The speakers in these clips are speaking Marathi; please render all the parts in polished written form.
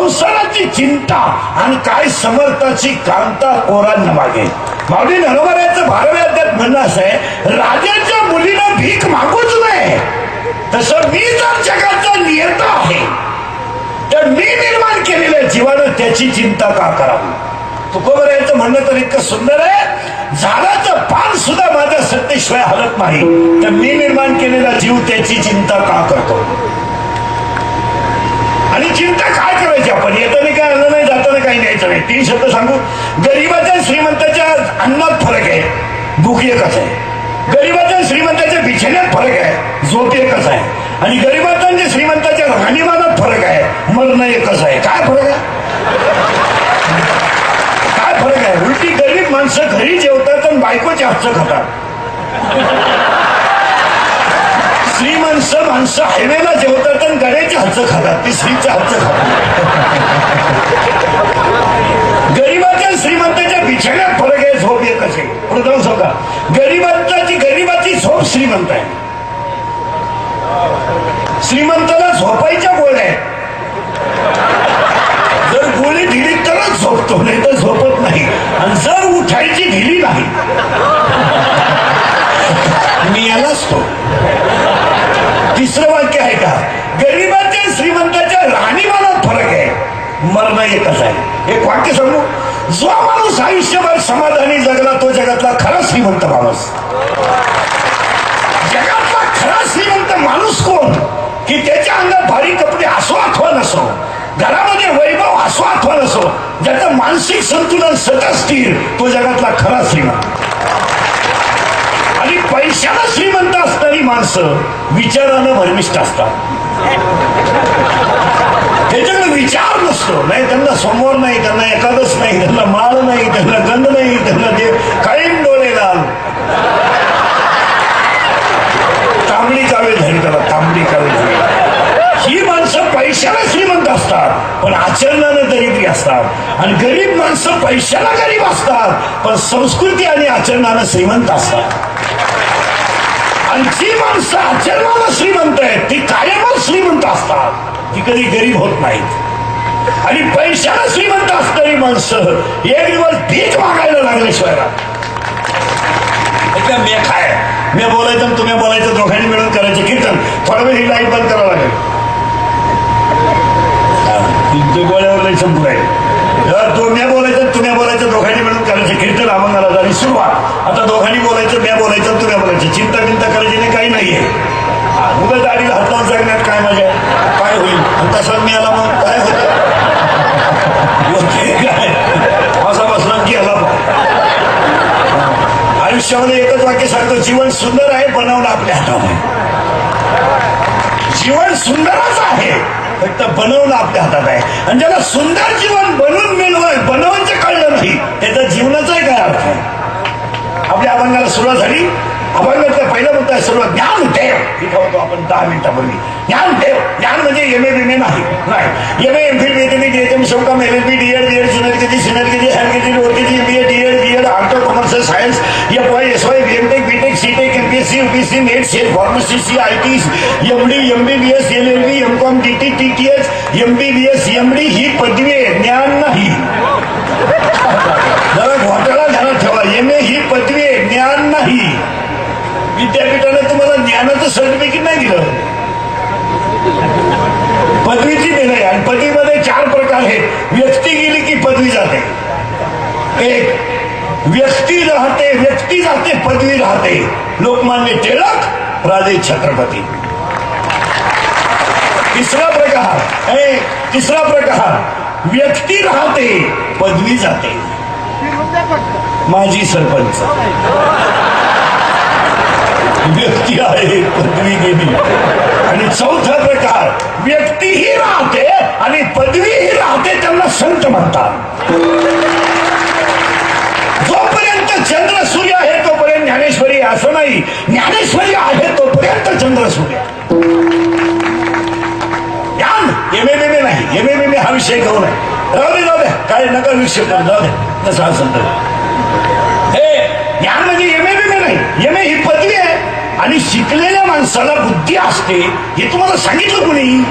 संसाराची चिंता आणि काय समर्थाची कांता पोरांना मागे. माऊली नरोबराचं भारव्यात म्हणणं असं आहे, राजाच्या मुलीनं भीक मागूच नये. तसं मी जर जगाचा नियंता आहे तर मी निर्माण केलेल्या जीवानं त्याची चिंता का करावी. तुकोबराचं म्हणणं तर इतकं सुंदर आहे, झाडाचं पान सुद्धा माझ्या सत्तेशिवाय हलत नाही, तर मी निर्माण केलेला जीव त्याची चिंता का करतो. आणि चिंता काय करायची आपण, येताना काय आणलं नाही, जाताना काही न्यायचं नाही. 3 शब्द सांगू. गरीबाच्या श्रीमंताच्या अन्नात फरक आहे, भूक एकच आहे. गरीबाच्या श्रीमंताच्या बिछाण्यात फरक आहे, झोप एकच आहे. आणि गरीबाच्या श्रीमंताच्या राहणीमानात फरक आहे, मरण एकच आहे. काय फरक आहे, काय फरक आहे. उलटी गरीब माणसं घरी जेवतात आणि बायकोचे हातचं खातात. श्रीमंत माणसं हायवेला जेवतात आणि गाड्याच्या हातचं खातात, ती स्त्रीच्या हातचं खातात. गरीबाच्या श्रीमंताच्या बिछाण्यात फरक आहे, झोप एकच आहे. प्रथम सांगा, गरीबाची झोप श्रीमंत आहे. श्रीमंताला झोपायच्या गोळ्या आहे, जर गोळी दिली तरच झोपतो, नाही तर झोपत नाही. आणि जर उठायची दिली नाही मी यालाच तो. तिसरं वाक्य आहे का, गरीबाच्या श्रीमंताच्या राहणीमानात फरक आहे, मरण एकच आहे. एक वाक्य सांगू, जो माणूस आयुष्यभर समाधानी जगला तो जगातला खरा श्रीमंत माणूस. जगातला खरा श्रीमंत माणूस कोण, की त्याच्या अंगात भारी कपडे असो अथवा नसो, घरामध्ये वैभव असो अथवा नसो, ज्याचं मानसिक संतुलन सतत स्थिर, तो जगातला खरा श्रीमंत. आणि पैशाला श्रीमंत असणारी माणसं विचारानं भरमिष्ट असतात. त्याच्याकडे विचार नसतो, नाही त्यांना समोर नाही, त्यांना एकादश नाही, त्यांना माळ नाही, त्यांना गंध नाही, त्यांना देव कायम डोळे लाल. तांबडी कावे धरी, त्याला तांबडी कावे धरी. ही माणसं पैशाला श्रीमंत असतात पण आचरणानं दरिद्री असतात. आणि गरीब माणसं पैशाला गरीब असतात पण संस्कृती आणि आचरणानं श्रीमंत असतात. आणि जी माणसं आचरणानं श्रीमंत आहेत ती कायमच श्रीमंत असतात, ती कधी गरीब होत नाहीत. आणि पैशाला श्रीमंत असणारी माणसं एक दिवस भीक मागायला लागल्याशिवाय मेख आहे. मी बोलायचं तुम्ही बोलायचं, दोघांनी मिळून करायचं कीर्तन. थोडा वेळ ही लाईट बंद करावं लागेल, गोळ्यावर लई संपूर आहे. तुम्ही बोलायचं तुम्ही बोलायचं, दोघांनी मिळून करायचं कीर्तन. अभंगाला झाली सुरुवात. आता दोघांनी बोलायचं, मी बोलायचं तुम्ही बोलायचं. चिंता करायची नाही, काही नाहीये. उगाच दाढीला हात लावून जगण्यात काय मजा आहे, काय होईल. आणि तसं मी आला मग काय होतं, काय असा बसला की आला. आयुष्यामध्ये एकच वाक्य सांगतो, जीवन सुंदर आहे, बनवणं आपल्या हातात आहे. जीवन सुंदरच आहे, फक्त बनवणं आपल्या हातात आहे. आणि ज्याला सुंदर जीवन बनवून बनवायचं कळलं नाही त्याचा जीवनाचाही काय अर्थ आहे. आपल्या अभंगाला सुरुवात झाली. अभंगाचा पहिला मुद्दा आहे सुरुवात, ज्ञान देव. इथं होतो आपण 10 मिनिटापूर्वी. ज्ञान देव, ज्ञान म्हणजे MA BA नाही. MA MPhil BTech DHM शोकम LLB DED DED सिनर्केजी ORKG MBA DED art commerce science FY SY BMTech BTech CTech MPSC UPSC net set pharmacy CIT MD MBBS LLB MCOM DT TTH MBBS MD ही पदवी आहे, ज्ञान नाही. जरा घोटाळा ध्यानात ठेवा. MA ही पदवी आहे, ज्ञान नाही. विद्यापीठाने तुम्हाला ज्ञानाचं सर्टिफिकेट नाही दिलं, पदवीची दिली. आणि पदवीमध्ये 4 प्रकार आहेत. व्यक्ती गेली की पदवी जाते. एक व्यक्ती राहते, व्यक्ती जाते, पदवी राहते. लोकमान्य टिळक, राजे छत्रपती. तिसरा प्रकार व्यक्ती राहते, पदवी जाते. माजी सरपंच व्यक्ती आहे, पदवी गेली. आणि चौथा प्रकार व्यक्तीही राहते आणि पदवीही राहते, त्यांना संत म्हणतात. जोपर्यंत चंद्र सूर्य आहे तोपर्यंत ज्ञानेश्वरी, असं नाही. ज्ञानेश्वरी आहे तोपर्यंत चंद्र सूर्य. ज्ञान MA BA नाही. MA BA हा विषय घेऊ नये. जाऊ द्या काय नका विषय करू, जाऊ द्या. तसं असं हे ज्ञान म्हणजे MA BA नाही. MA ही पदवी आहे. आणि शिकलेल्या माणसाला बुद्धी असते हे तुम्हाला सांगितलं कुणी.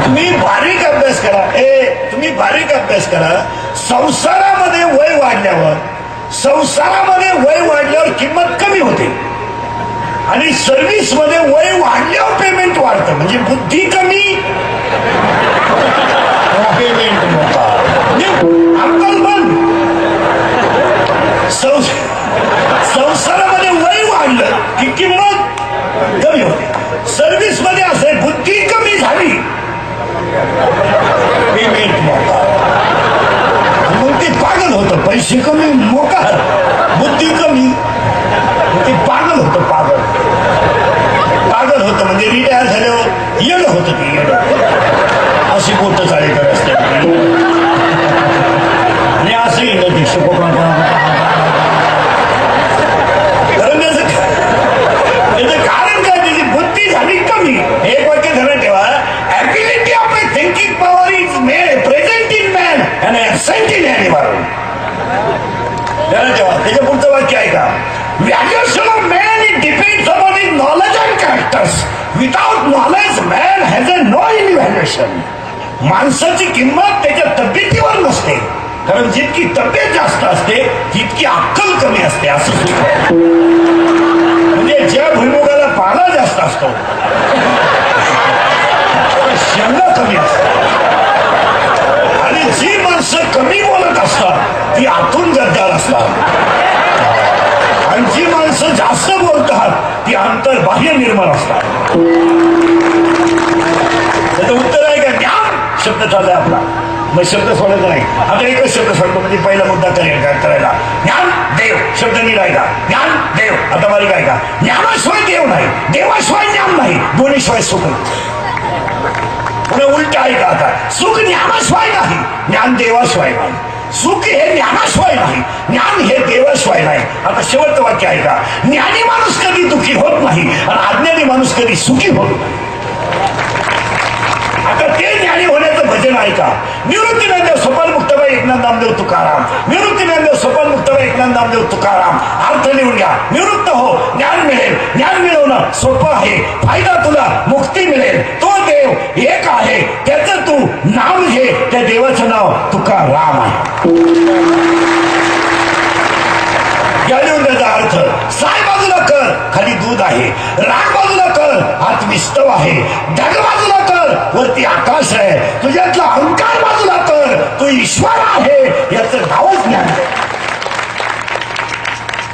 तुम्ही बारीक अभ्यास करा. तुम्ही बारीक अभ्यास करा. संसारामध्ये वय वाढल्यावर किंमत कमी होते आणि सर्व्हिस मध्ये वय वाढल्यावर पेमेंट वाढतं. म्हणजे बुद्धी कमी, पेमेंट मोठा, अक्कल बंद. संसारामध्ये वय वाढलं की किंमत कमी होते. सर्व्हिस मध्ये असे बुद्धी कमी झाली पेमेंट मोठा. मग ते पागल होतं. पैसे कमी मोकार, बुद्धी कमी, ते पागल होतं. पागल होतं म्हणजे रिटायर झाल्यावर येणं होतं. ते येणं अशी बोट चाळीकडे असते आणि असंही नदी त्याचं कारण काय? त्याची बुद्धी झाली कमी. एक वाक्य धरण ठेवा. Ability of a thinking power is present in man and absent in animal. धरण ठेवा. त्याच्या पुढचं वाक्य आहे का? Valuation of man it depends upon his knowledge and characters. Without knowledge, man has a no evaluation. माणसाची किंमत त्याच्या तब्येतीवर नसते, कारण जितकी तब्येत जास्त असते तितकी अक्कल कमी असते. असं सुद्धा म्हणजे ज्या भुईमुगाला पाला जास्त असतो शेंगा कमी असतात आणि जी माणसं कमी बोलत असतात ती आतून गद्दार असतात आणि जी माणसं जास्त बोलतात ती अंतर बाह्य निर्माण असतात. त्याचं उत्तर आहे का? ज्ञान शब्द चाललाय आपला. मग शब्द सोडायचा नाही. आता एकच शब्द सांगतो म्हणजे पहिला मुद्दा करायला. ज्ञान देव शब्द निघायचा. ज्ञान देव. आता बारीक आहे का? ज्ञानाशिवाय देव नाही, देवाशिवाय ज्ञान नाही, दोन्हीशिवाय सुख नाही. पुढे उलट आहे का? आता सुख ज्ञानाशिवाय नाही, ज्ञान देवाशिवाय नाही. सुख हे ज्ञानाशिवाय नाही, ज्ञान हे देवाशिवाय नाही. आता शेवटचं वाक्य आहे का? ज्ञानी माणूस कधी दुःखी होत नाही आणि अज्ञानी माणूस कधी सुखी होत नाही. आता ते ज्ञानी होण्याचं भजन आहे का? निवृत्ती ज्ञानदेव सोपान मुक्ताबाई एकनाथ नामदेव तुकाराम. निवृत्ती ज्ञानदेव सोपान मुक्ताबाई एकनाथ नामदेव तुकाराम. अर्थ लिहून घ्या. निवृत्त हो, ज्ञान मिळेल. ज्ञान मिळवणं सोपं आहे. फायदा तुला मुक्ती मिळेल. तो देव एक आहे, त्याचं तू नाम घे. त्या देवाचं नाव तुकाराम आहे. या लिहून त्याचा अर्थ. साय बाजूला कर, खाली दूध आहे. राग बाजूला कर, आत विस्तव आहे. ढग बाजूला कर, वरती आकाश आहे. तुझ्यातला अहंकार बाजूला कर, तू ईश्वर आहे. याचं नावच ज्ञान.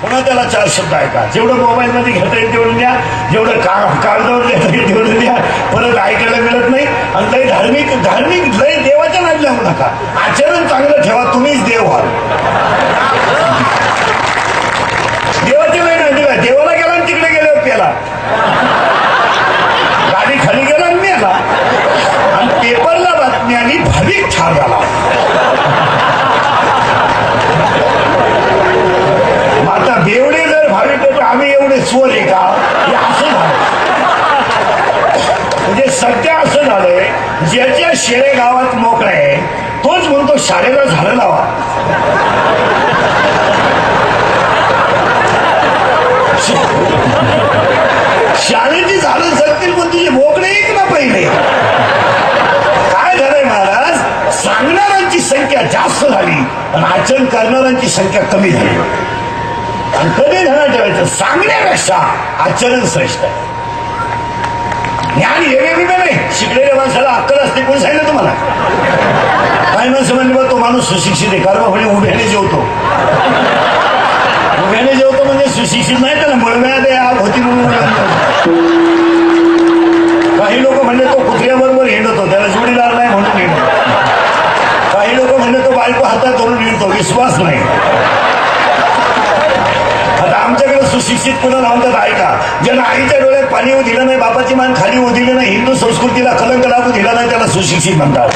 पुन्हा त्याला चार शब्द आहे का? जेवढं मोबाईल मध्ये घेता येईल तेवढं द्या, जेवढं कागदावर घेता येईल तेवढं द्या. परत ऐकायला मिळत नाही. आणि लय धार्मिक लय देवाच्या नादी लागू नका. आचरण चांगलं ठेवा, तुम्हीच देव व्हाल. देवाच्या नाही नादी का? देवाला गेला आणि तिकडे गेल्यावर पेला, गाडी खाली गेला आणि मेला. आणि पेपरला बातमी आणि भाविक ठार झाला. आता बेवडे जर भाविक तर आम्ही एवढे चोर आहे का? हे असं झालं. म्हणजे सध्या असं झालंय, ज्याच्या शेळे गावात मोकळा आहे तोच म्हणतो शाळेला झाडं लावा. शाळेची झाडं जगतील पण तुझे मोकळे एक ना पहिले. काय झालंय महाराज? सांगणाऱ्यांची संख्या जास्त झाली आणि आचरण करणाऱ्यांची संख्या कमी झाली. आणि कधी ध्यानात ठेवायचं, सांगण्यापेक्षा आचरण श्रेष्ठ आहे. ज्ञान हे नाही. शिकलेल्या माणसाला अक्कल असते. कोणी सांगितलं तुम्हाला? काही माणसं म्हणजे बघ तो माणूस सुशिक्षित आहे, कारण म्हणजे उभ्याने जेवतो. उभ्याने जेवतो म्हणजे सुशिक्षित नाही. त्याला मळव्यात आग होती म्हणून. काही लोक म्हणजे तो कुत्र्याबरोबर हिंडतो, त्याला जोडीदार नाही म्हणून हिंडतो. काही लोक म्हणजे तो बायको हातात धरून हिंडतो, विश्वास नाही. आता आमच्याकडे सुशिक्षित कोणाला म्हणतात ऐका, ज्याला आईच्या डोळ्यात पाणी येऊ दिलं नाही, बापाची मान खाली होऊ दिली नाही, हिंदू संस्कृतीला कलंक लागू दिला नाही, त्याला सुशिक्षित म्हणतात.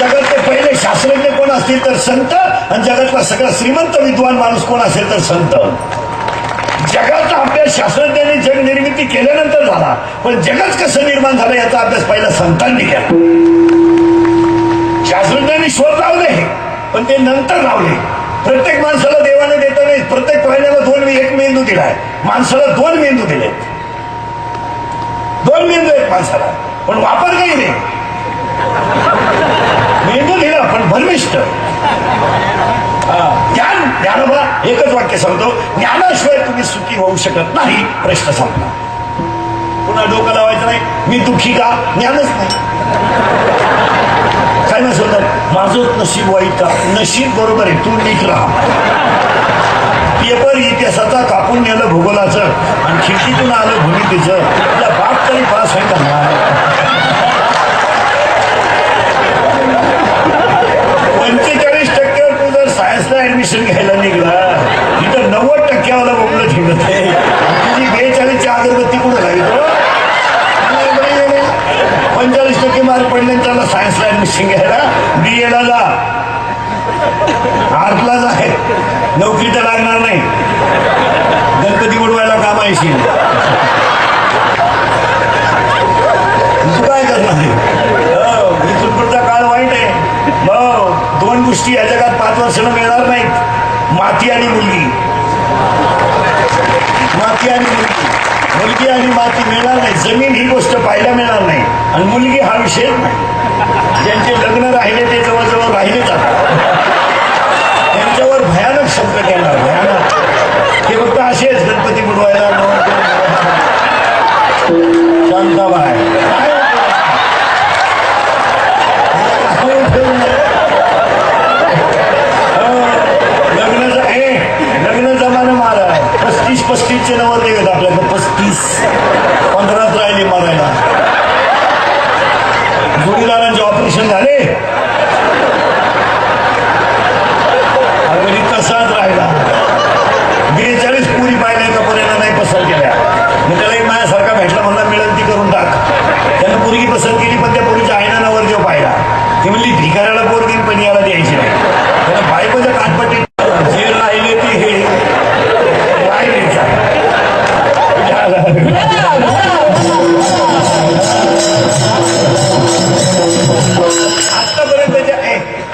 जगातले पहिले शास्त्रज्ञ कोण असतील तर संत, आणि जगातला सगळा श्रीमंत विद्वान माणूस कोण असेल तर संत. जगाचा अभ्यास शास्त्रज्ञांनी जग निर्मिती केल्यानंतर झाला, पण जगच कसं निर्माण झालं याचा अभ्यास पहिला संतांनी केला. शास्त्रज्ञांनी शोध लावले पण ते नंतर लावले. प्रत्येक माणसाला देवाने देता नाही. प्रत्येक प्राण्याला एक मेंदू दिलाय, माणसाला 2 मेंदू दिले. 2 मेंदू आहेत माणसाला. पण वापर काही नाही. मेंदू लिहिला पण भरमिष्ट. ज्ञान ज्ञानोबा एकच वाक्य सांगतो, ज्ञानाशिवाय तुम्ही सुखी होऊ शकत नाही. प्रश्न संपला. पुन्हा डोकं लावायचं नाही मी दुःखी का, ज्ञानच नाही. काय नाही सांगतात माझं नशीब वाईट का, नशीब बरोबर आहे, तू नीट राहा. पेपर इतिहासाचा कापून नेलं भूगोलाचं आणि खिडकीतून आलं भूमितीचं, तुला बाप तरी पास होईल का. 45% तू जर सायन्सला ऍडमिशन घ्यायला निघला, इथं 90% बोललं ठेवत आहे. तुझी 42ची अगरबत्ती कुठं लागतो. 45% मार्क पडले त्याला सायन्सला ऍडमिशन घ्यायला, BA ला जा, आर्टला जा, नोकरी तर लागणार नाही, गणपती बुडवायला काम येशील. तू काय करणार. इथून पुढचा काळ वाईट आहे. दोन गोष्टी या जगात 5 वर्षानं मिळणार नाहीत, माती आणि मुलगी. माती आणि मुलगी, मुलगी आणि माती मिळणार नाही. जमीन ही गोष्ट पाहायला मिळणार नाही आणि मुलगी हा विषय नाही. ज्यांचे लग्न राहिले ते जवळजवळ राहिले जातात, त्यांच्यावर भयानक संकट येणार, भयानक. ते फक्त असेच गणपती बुडवायला. शांताबाई लग्न जमाने मारा. 35-35चे नवर निघत आपल्याकडे. 35-15 राहिले मारायला. जोडीदारांचे ऑपरेशन झाले, अगदी तसाच राहिला. 42 पुरी पाहिल्या कपड्याला नाही पसंत केल्या. मग त्याला एक माझ्यासारखा भेटला, म्हणला मिळेल ती करून टाक. त्यानं पोरगी पसंत केली, पण त्या पोरीच्या आईना नवर जेव्हा पाहिला, ती म्हणली भिकाऱ्याला पोर देईन पण याला द्यायची नाही. त्याला बायकोच्या काटपट्टी जे राहिले ती हे राहिले.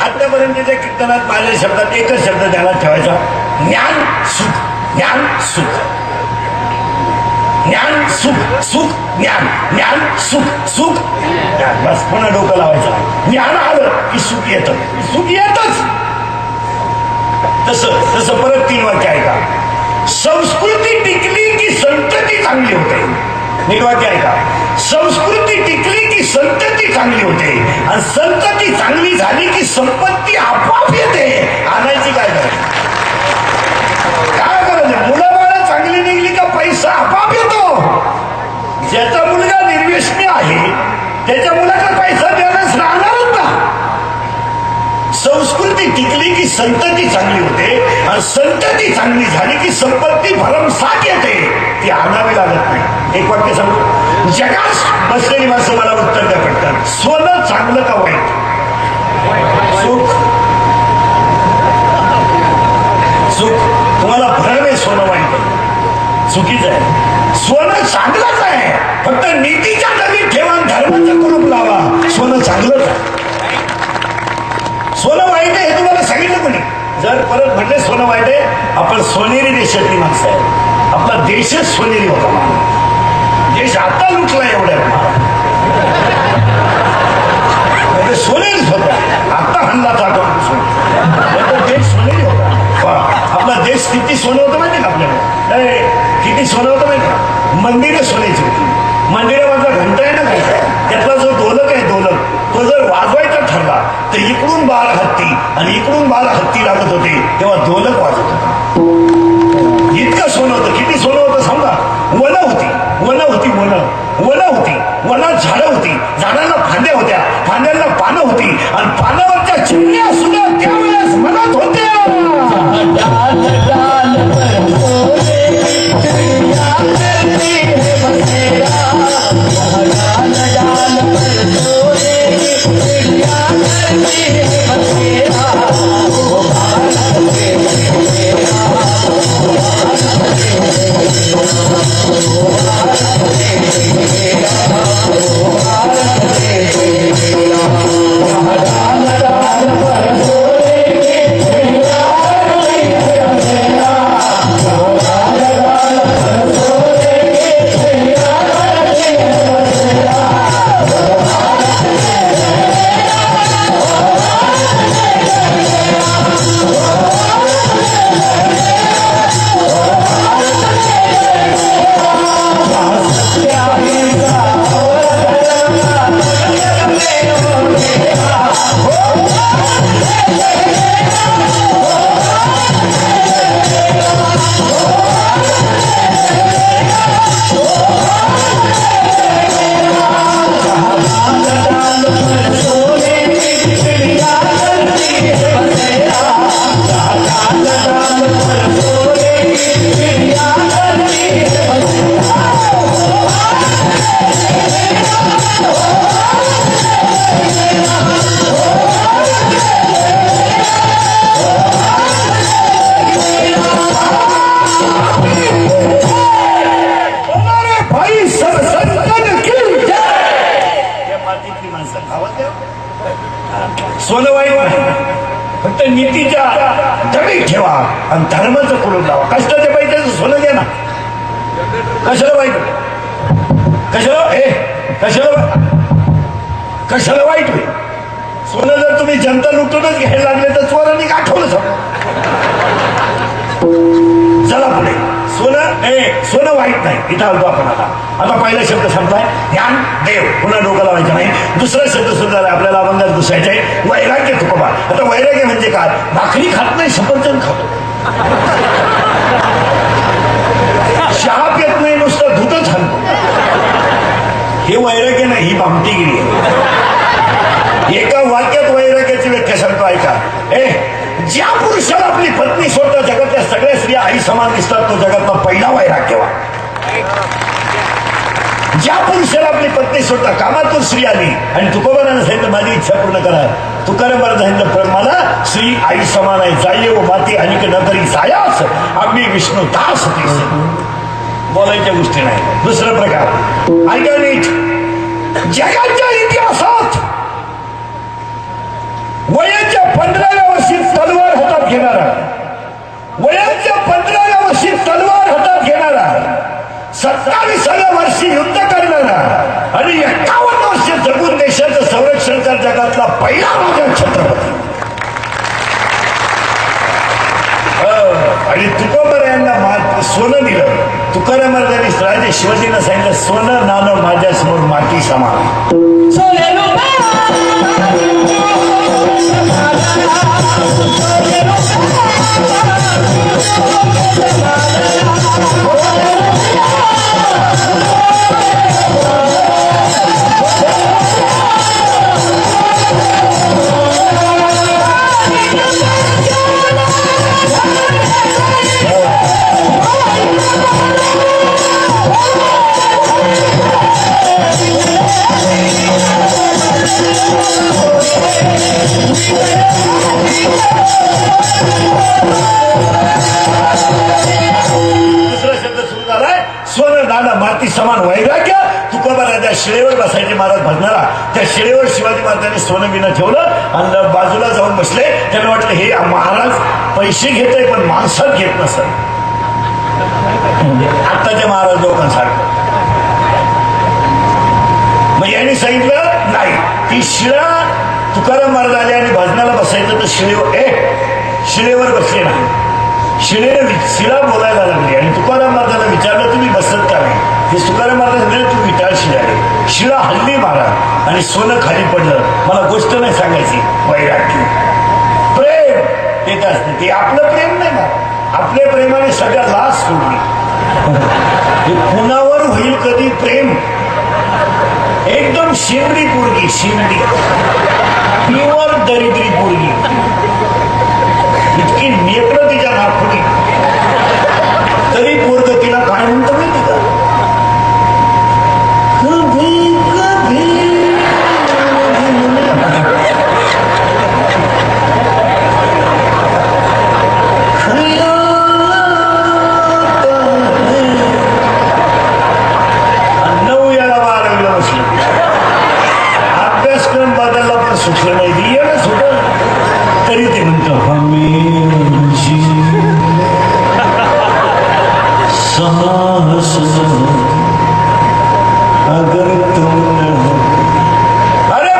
आतापर्यंतच्या कीर्तनात माझ्या शब्दात एकच शब्द ध्यानात ठेवायचा, ज्ञान सुख, ज्ञान सुख, ज्ञान सुख, सुख ज्ञान, ज्ञान सुख, सुख ज्ञान. बस पुन्हा डोकं लावायचं. ज्ञान आलं की सुख येतं, सुख येतच. तसं परत 3 वाक्य ऐका. संस्कृती टिकली की संतती चांगली होते. नीट वाक्य ऐका. संस्कृती टिकली की संतती चांगली होते आणि संतती चांगली झाली की संपत्ती आपोआप येते. आणायची काय गरज, काय गरज आहे. मुलाबाळा चांगली निघली का पैसा आपोआप येतो. ज्याचा मुलगा निर्व्यसनी आहे त्याच्या मुलाचा पैसा द्यायलाच राहणारच ना. संस्कृती टिकली की संतती चांगली होते आणि संतती चांगली झाली की संपत्ती भरमसाठ येते. ती आणावी लागत नाही. एक वाक्य सांगतो. जगात बसलेली माणसं मला उत्तर द्या पडतात. सोनं चांगलं का वाईट. सुख, सुख. तुम्हाला भरम आहे सोनं वाईट, चुकीचं आहे. सोनं चांगलंच आहे, फक्त नीतीच्या नवीन ठेवा, धर्माचं कुरूप लावा. सोनं चांगलंच आहे. सोनं वाईट आहे हे तुम्हाला सांगितलं कोणी. जर परत म्हटले सोनं वाईट आहे, आपण सोनेरी देशातली माणसं आहे. आपला देशच सोनेरी होता. देश आता लुटला एवढ्या सोनेरीच होता. आता हल्ला जातो देश सोनेरी होता. आपला देश किती सोनं होतं माहिती का आपल्याला. किती सोनं होतं माहिती का. मंदिरं सोन्याची होती. मंदिरामधला घंटा आहे ना घंटा, त्यातला जो ढोलक आहे ढोलक, तो जर वाजवायचा ठरला तर इकडून 12 हत्ती आणि इकडून 12 हत्ती लागत होते, तेव्हा ढोलक वाजत होता. इतकं सोनं होतं. किती सोनं होतं सांगा. वनं होती, वनं होती, वनं होती, वनात झाडं होती, झाडांना फांद्या होत्या, फांद्यांना पानं होती आणि पानावरच्या चिमण्या सुद्धा त्यावेळेस मनात होत्या. मातीतली माणसं खावत द्या. सोनं वाईट फक्त नीतीच्या धडीत ठेवा आणि धर्माचं करून लावा. कष्टाच्या पैशाचं सोनं घ्या ना. कशाला वाईट? कशाला वाईट होईल? सोनं जर तुम्ही जनता लुटूनच घ्यायला लागले तर चोरांनी गाठवलं सगळं. चला पुढे. सोनं वाईट नाही. इथं आलतो आपण आता पहिला शब्द संपलाय ज्ञान देव. पुन्हा डोकं लावायचं नाही. दुसरा शब्द सुद्धा आपल्याला अभंगात घुसायचा आहे वैराग्य तुकोबा. आता वैराग्य म्हणजे काय? भाकरी खात नाही, सफरचंद खातो. चहा पेत नाही, नुसतं दूधच आणतो. हे वैराग्य नाही, ही भामटीगिरी आहे. एका वाक्यात वैराग्याची व्याख्या सांगतो ऐका. ज्या पुरुषाला आपली पत्नी सोडता जगातल्या सगळ्या स्त्रिया आई समान दिसतात तो जगातला पहिला वैराग्यवान. ज्या पुरुषाला आपली पत्नी सोडता कामातून स्त्री आली आणि तुकोबारानं सांगितलं माझी इच्छा पूर्ण करा. तुकाराम महाराज सांगितलं मला स्त्री आई समान आहे. जाये व माती अनिक न करी सायास आम्ही विष्णू दास तीस. बोलायच्या गोष्टी नाही. दुसरा प्रकार ऐका नीट. जगाच्या इतिहासात वयाच्या 15व्या वर्षी तलवार हातात घेणारा, वयाच्या 15व्या वर्षी तलवार हातात घेणारा, 27व्या वर्षी युद्ध करणारा आणि 51 वर्ष जगून देशाचं संरक्षण कर जगातला पहिला राजा छत्रपती. आणि तुकोबार यांना सोनं दिलं. तुकाराम महाराजांनी राजे शिवाजींना सांगितलं सोनं नाणं माझ्या समोर माती समान. माती समान वैराग्य. तुकोबा राजा शिळेवर बसायचे महाराज भजणारा. त्या शिळेवर शिवाजी महाराजांनी सोनं बिनं ठेवलं आणि बाजूला जाऊन बसले. त्यांना वाटलं हे महाराज पैसे घेतोय पण माणसात घेत नसत. आत्ताच्या महाराज लोकांसारखं. मग यांनी सांगितलं नाही ती शिळा. तुकाराम महाराज आले आणि भजनाला बसायचं तर शिळेवर बसले नाही. शिळा बोलायला लागली आणि तुकाराम महाराजांना विचारलं तुम्ही बसत का नाही? हे तुकाराम महाराज म्हणजे तू विचार शिळा. शिळा हल्ली महाराज आणि सोनं खाली पडलं. मला गोष्ट नाही सांगायची. वैराग्य प्रेम देत असते ते आपलं प्रेम नाही ना. आपल्या प्रेमाने सगळ्या लाच सोडली. हे कुणावर होईल कधी प्रेम? एकदम शिमडी पोरगी, शिमडी प्युअर दरिद्री पोरगी. इतकी नेत्र तिच्या नागपुडी तरी पोरग तिला काय म्हणतो माहिती का? कभी कभी नऊ याला 12वीला बसले. अभ्यासक्रम बदलला पण सुटलं नाही. दिलं सुटलं तरी ते म्हणतो हमेशी साहस अगर तुम अरे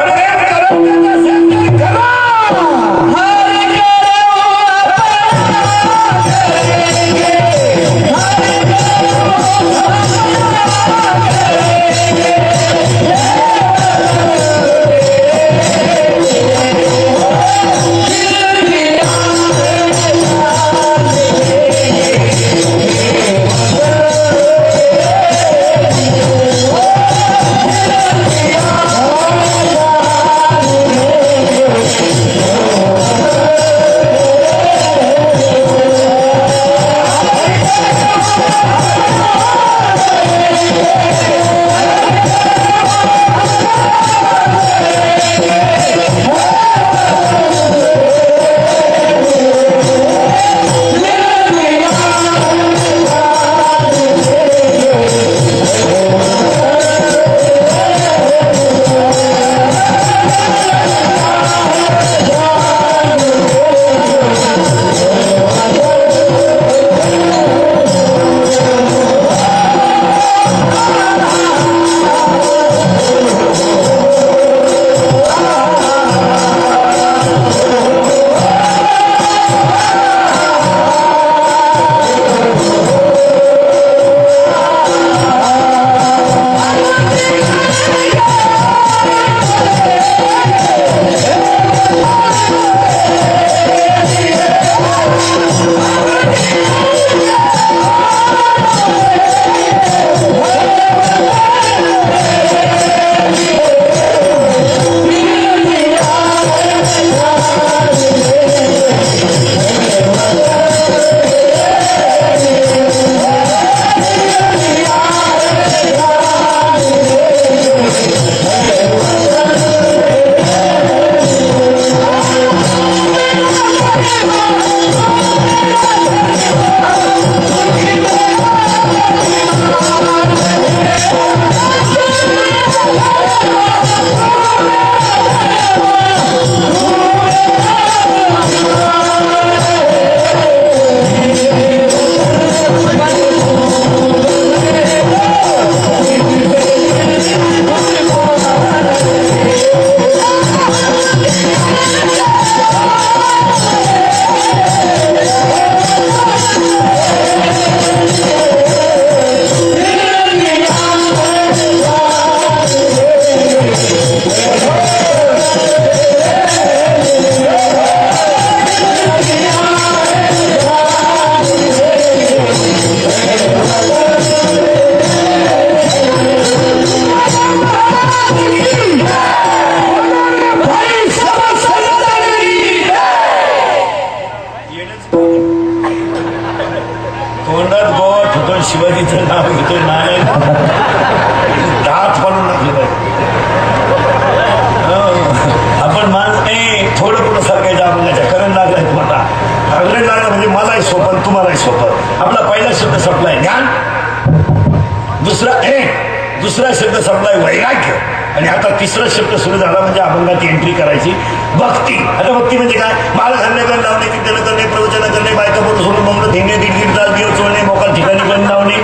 दुसरा शब्द संपलाय वैराग्य, आणि आता तिसरा शब्द सुरू झाला म्हणजे अभंगाची एंट्री करायची भक्ती. आता भक्ती म्हणजे काय? माळ घालणे, गण लावणे, कीर्तन करणे, प्रवचन करणे, बायका बोल सोडून मग धेणे, दीड तास दिवस सोडणे, मोकाल ठिकाणी गण लावणे,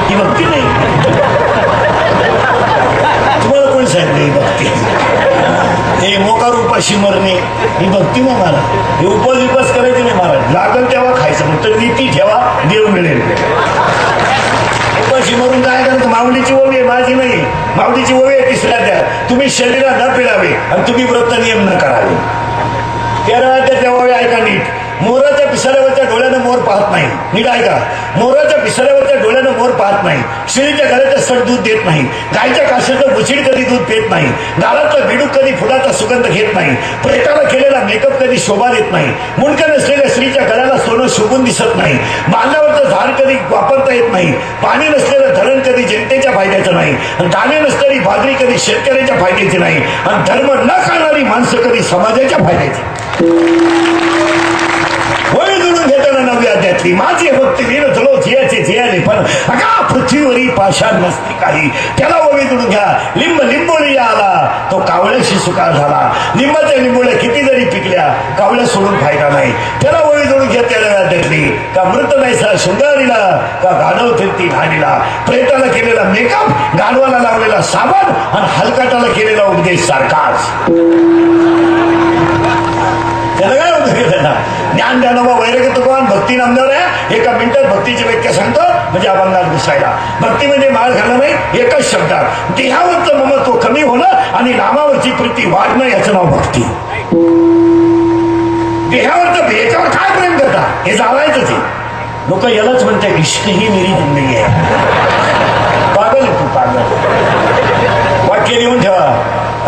ही भक्ती नाही. तुम्हाला कोण सांगितलं ही भक्ती? हे मोकार उपाशी मरणे ही भक्ती नाही महाराज. हे उपास करायचे नाही महाराज. लागल तेव्हा खायचं, फक्त नीती ठेवा, देव मिळेल. उपाशी मरून काय करायचं? माऊलीची ओवी आहे, माझी नाही. माऊलीची ओवी आहे तिसऱ्या द्या, तुम्ही शरीरात न पिळावे आणि तुम्ही व्रत नियम न करावे. 13 त्या ओवी ऐका नीट. मोराच्या पिसाऱ्यावरच्या डोळ्यानं मोर पाहत नाही. नीट ऐका. मोराच्या पिसाऱ्यावरच्या डोळ्यानं मोर पाहत नाही. शेळीच्या घराचं सड दूध देत नाही. गायच्या काशाचं बुचिड कधी दूध पेत नाही. दारातलं बेडूक कधी फुलाचा सुगंध घेत नाही. प्रेताला केलेला मेकअप कधी शोभा देत नाही. मुंडकं नसलेल्या स्त्रीच्या गळ्याला सोनं शोभून दिसत नाही. बांधावरचं झाड कधी वापरता येत नाही. पाणी नसलेलं धरण कधी जनतेच्या फायद्याचं नाही. दाणे नसलेली बाजरी कधी शेतकऱ्याच्या फायद्याची नाही. आणि धर्म न करणारी माणसं कधी समाजाच्या फायद्याची. होळी जुळून घेताना नवी अध्यातली माझी भक्ती वीर झलो झियाचे झियाले पण अगा पृथ्वीवरी पाषाण नसते काही. त्याला ओवी जुळून घ्या. लिंब लिंबोळी आला तो कावळ्याशी सुकार झाला. लिंबाच्या लिंबोळ्या किती जरी पिकल्या कावळ्या सोडून फायदा नाही. त्याला ओवी जुळून घ्या. त्याला अध्यातली का मृत नाहीसा शृंगारीला का गाढव फिरती घाणीला. प्रेताला केलेला मेकअप, गाढवाला लावलेला साबण आणि हलकाटाला केलेला उपदेश सारखाच. त्याला काय उपयोग त्याला? ज्ञान ज्ञानोबा वैराग्य तुकोबान भक्ती नामदेव आहे. एका मिनिटात भक्तीची व्याख्या सांगतो म्हणजे अभंगात घुसायला. भक्ती म्हणजे माळ घालणं नाही, एकच शब्दात देहावरचं ममत्व कमी होणं आणि नामावरची प्रीती वाढणं, याचं नाव भक्ती. देहावरचं याच्यावर काय प्रेम करता हे जाणायचंच आहे. लोक यालाच म्हणतात इश्क ही मेरी जिंदगी आहे. पागल तू पागल. वाक्य लिहून ठेवा.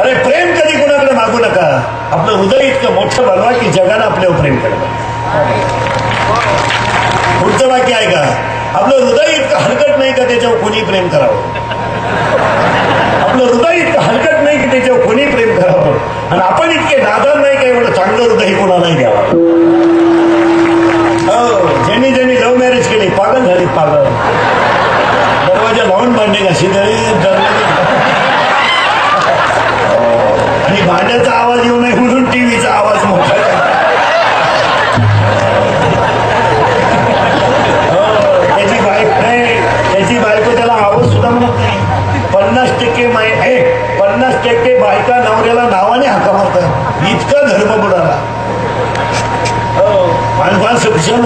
अरे प्रेम कधी कोणाकडे मागू नका. आपलं हृदय इतकं मोठं बनवा की जगानं आपल्यावर प्रेम करतं. पुढचं वाक्य आहे का? आपलं हृदय इतकं हलकट नाही का त्याच्यावर कोणी प्रेम करावं. आपलं हृदय इतकं हलकट नाही की त्याच्यावर कोणी प्रेम करावं. आणि आपण इतके नादान नाही का एवढं चांगलं हृदय कोणालाही द्यावं. हो, ज्यांनी ज्यांनी लव्ह मॅरेज केली पागल झाली पागल. दरवाजा लावून बांधणे का शिदळी आणि भांड्याचा आवाज येऊ नये म्हणून टीव्हीचा आवाज मोठा. त्याची बायको नाही, त्याची बायको त्याला आवाज सुद्धा म्हणत नाही. 50% बायका नवऱ्याला नावाने हाका मारतात. इतका धर्म बुडाला. माणसं भीषण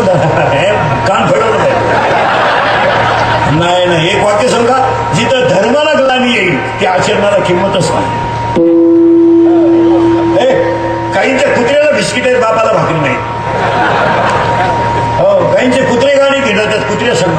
कान फडवलं नाही. नाही एक वाक्य सांगा, जिथं धर्माला ग्लानी येईल त्या आचरणाला किंमतच नाही. काहींच्या कुत्र्याला बिस्किट आहेत, बापाला भाकरी नाही. हो, काहींचे कुत्रे गाणी खेळतात कुत्र्या संग.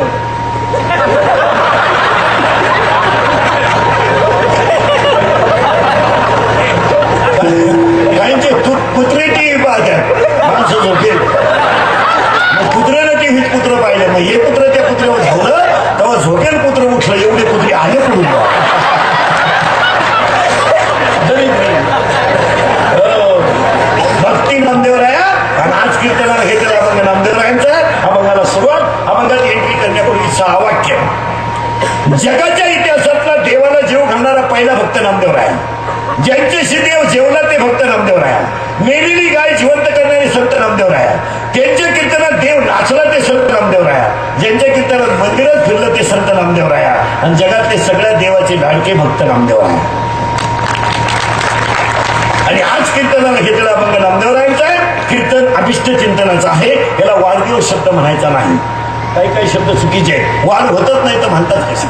काहींचे कुत्रे टीव्ही पाहतात, माणसं झोपेल. मग कुत्र्यानं टीव्हीत कुत्रं पाहिलं, मग हे कुत्र त्या कुत्र्यावर धावलं तेव्हा झोपेल कुत्रं उठलं. एवढे कुत्रे आले पडून. भक्ती नामदेवराया. आणि आज कीर्तनाला घेतलेला अभंग नामदेवरायांचा. अभंगाला सुरुवात. अभंगात एंट्री करण्यापूर्वी 6 वाक्य. जगाच्या इतिहासातला देवाला जेव घालणारा पहिला भक्त नामदेवराया. ज्यांच्याशी देव जेवला ते भक्त नामदेवराया. मेलेली गाय जिवंत करणारे संत नामदेवराया. त्यांच्या कीर्तनात देव नाचला ते संत नामदेवराया. ज्यांच्या कीर्तनात मंदिरात फिरलं ते संत नामदेवराया. आणि जगातले सगळ्या देवाचे लाडके भक्त नामदेवराया. आणि आज कीर्तनाला घेतलेला अभंग नामदेवरायांचा आहे. कीर्तन अभिष्ट चिंतनाचं आहे. याला वाढदिवस शब्द म्हणायचा नाही. काही काही शब्द चुकीचे आहेत. वाढ होतच नाही तर म्हणतात कसे.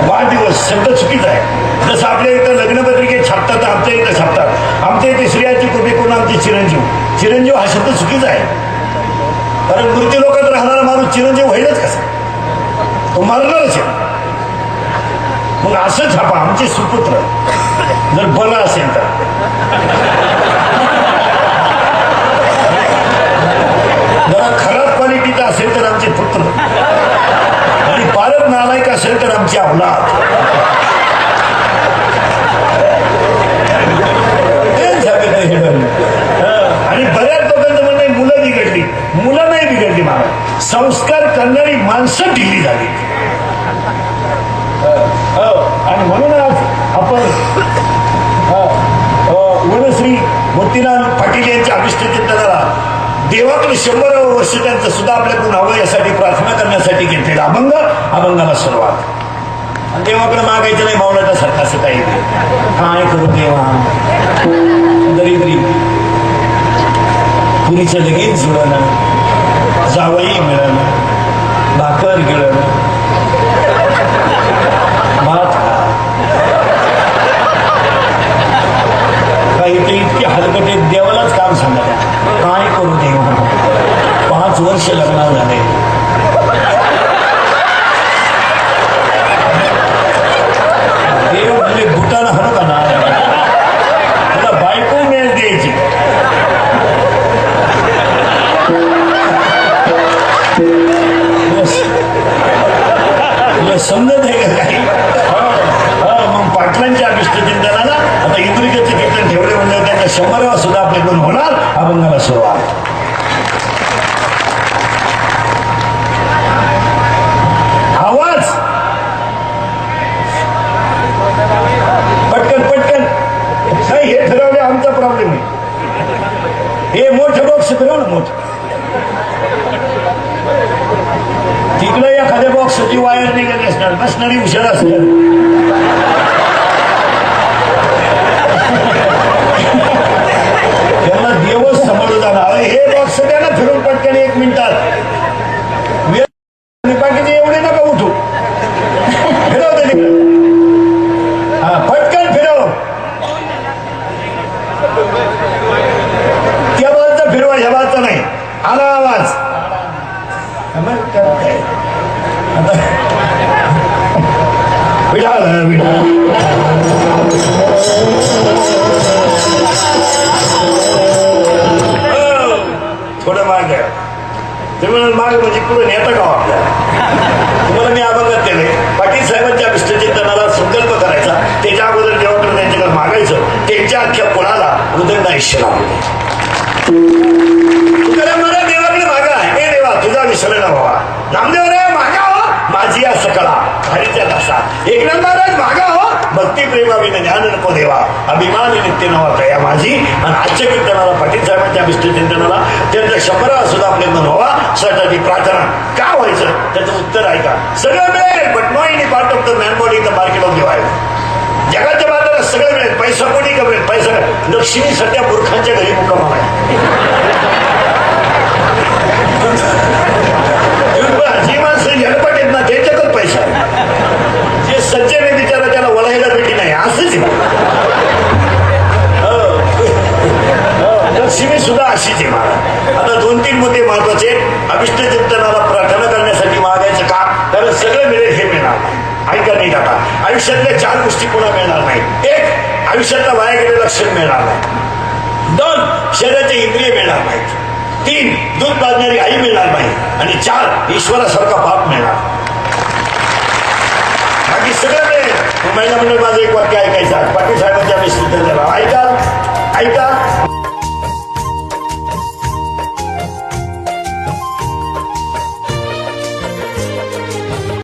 वाढदिवस शब्द चुकीचा आहे. जसं आपल्या इथं लग्नपत्रिकेत छापतात, आमच्या इथं छापतात. आमच्या इथे स्त्रियाची कृपे करून आमचे चिरंजीव. चिरंजीव हा शब्द चुकीचा आहे. कारण मृत्यू लोकात राहणारा माणूस चिरंजीव होईलच कसा? तो मरणारच आहे. मग असं छापा आमचे सुपुत्र. जर बला असेल तर जरा खराब क्वालिटीचा असेल तर आमचे पुत्र. आणि पारत नालायक असेल तर आमची औलाद. आणि बऱ्याच लोकांचं म्हणणं मुलं बिघडली. मुलं नाही बिघडली महाराज. संस्कार करणारी माणसं ढिली झाली. मुक्तीनाथ पाटील यांच्या अभिष्टचिंतनाला देवाकडे 100 वर्ष त्यांचं सुद्धा आपल्याकडून हवं यासाठी प्रार्थना करण्यासाठी घेतलेला अभंगाला सुरुवात. आणि देवाकडे मागायचं नाही मावळाच्या सारखं असं काही काय करू देवा दरिद्री पुरीचं लगेच जुळणं जावई मिळणं भाकर गिळणं भात काही ते इतके हलकटे देवालाच काम सांगत काय करू देवा 5 वर्ष लग्न झाले देव म्हणजे भूताना हरं का ना तुला बायको मेल द्यायची तुला समजत आहे का काही मग पाटलांच्या अभिष्टचिंतनाला आता इंद्रिकेचे कीर्तन ठेवले म्हणजे त्यांच्या 100वा सुद्धा आपल्याकडून होणार अभंगाला सुरुवात. आवाज पटकन नाही हे ठरवले आमचा प्रॉब्लेम आहे. हे मोठं बॉक्स फिरव ना मोठं तिकडे एखाद्या बॉक्सची वायर निघाली असणार बसणारी हुशार असणार त्यांना देवच समोर जाणार हे बॉक्स द्यायला फिरून पटकन 1 मिनिटात बाकीचे एवढे नका उठू फिरव ते तिकडे पटकन फिरव त्या बाजूचा फिरवा ह्या बाजूचा नाही आला आवाज थोडं माग तुम्ही माग म्हणजे पुढे नेता का आपल्याला तुम्हाला मी अभंगात केले पाटील साहेबांच्या अभिष्टचिंतनाला संकल्प करायचा त्याच्या अगोदर देवाकडे त्यांच्याकडे मागायचं त्यांच्या अख्ख्या कुणाला उदंड आयुष्य लावले तुला मला देवाकडे मागा हे देवा तुझा विसरला बाबा नामदेव रे मागा हो माझी या सकळा हरीच्या दासा एकनाथ महाराज मागा हो भक्ती प्रेमाविन ज्ञान नको देवा अभिमान नित्य नवा कया माझी. आणि आजच्या कीर्तनाला पाटील साहेबांच्या अभिष्टचिंतनाला त्यांचा 100वा सुद्धा आपल्याकडून व्हावा साठी प्रार्थना का व्हायचं त्याचं उत्तर आहे का सगळं मिळेल but no any part of the man body in the market of divide जगाच्या बाजारात सगळं मिळेल पैसा कोणी कमेल पैसा लक्ष्मी सध्या मूर्खांच्या घरी मुक्काम आहे जी माणसं झटपट आहेत ना त्याच्यातच पैसा जे सज्जन आहे बिचारा त्याला वळायला भेटी नाही असंच लक्ष्मी सुद्धा अशीच आहे मला. आता 2-3 मुद्दे महत्वाचे अभिष्टचिंतनाला प्रार्थना करण्यासाठी मागायचं का कारण सगळं मिळेल हे मिळणार नाही ऐका नाही आता आयुष्यातल्या 4 गोष्टी पुन्हा मिळणार नाही. 1 आयुष्यातला वाया गेलेला क्षण मिळणार नाही. 2 शरीराचे इंद्रिय मिळणार नाहीत. 3 दूध पाजणारी आई मिळणार नाही. आणि 4 ईश्वरासारखा बाप मिळणार. बाकी सगळं मिळेल. महिला मंडळ माझं एक वाक्य ऐकायचं